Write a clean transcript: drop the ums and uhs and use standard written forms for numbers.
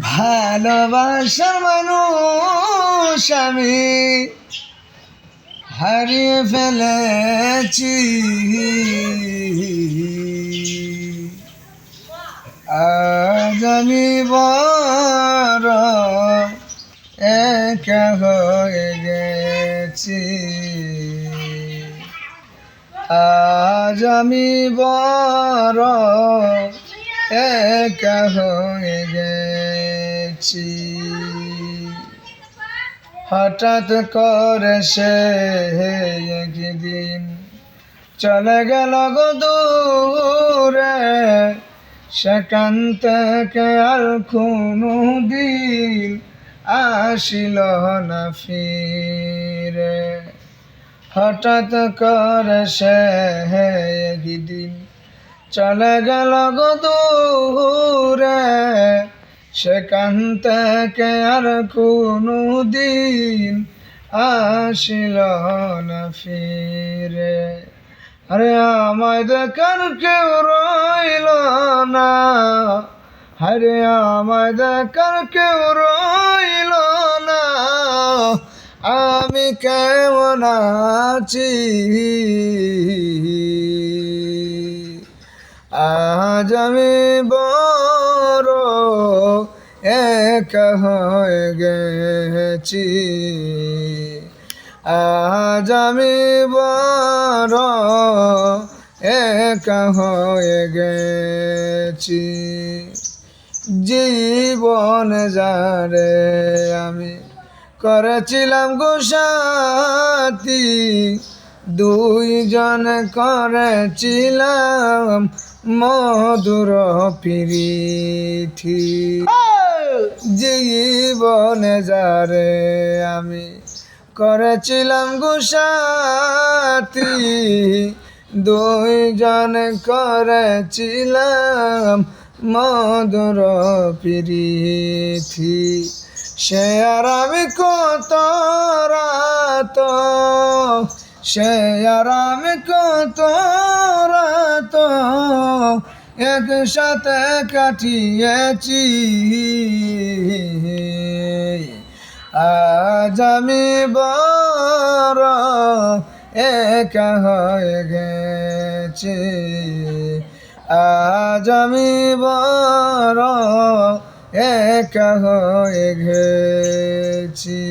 ভালোবাসার মানুষ আমি হারিয়ে ফেলেছি, আজ আমি বড় একা হয়ে গেছি, আজ আমি বড় একা হয়ে গেছি। হঠাৎ করে সে একদিন চলে গেল গো দূরে, সেখান থেকে আর কোনো দিন আসিল না ফিরে। হঠাৎ করে সে একদিন চলে গেল গো দূরে, সেখান থেকে আর কোনো দিন আসিল না ফিরে। আরে আমায় দেখার কেউ রইল না, আরে আমায় দেখার কেউ রইল না, আমি কেমন আছি, আজ আমি বড় একা হয়ে গেছি, আজ আমি বড় একা হয়ে গেছি। জীবন যারে আমি করেছিলাম গো সাথী, দুইজন করেছিলাম মধুর প্রীতি। জীবনে যারে আমি করেছিলাম গো সাথী, দুইজন করেছিলাম মধুর প্রীতি। সে আর আমি কত রাত, সে আর আমি কত রাত একসাথে কাটিয়েছি, আজ আমি বড় একা হয়ে গেছি, আজ আমি বড় একা হয়ে গেছি।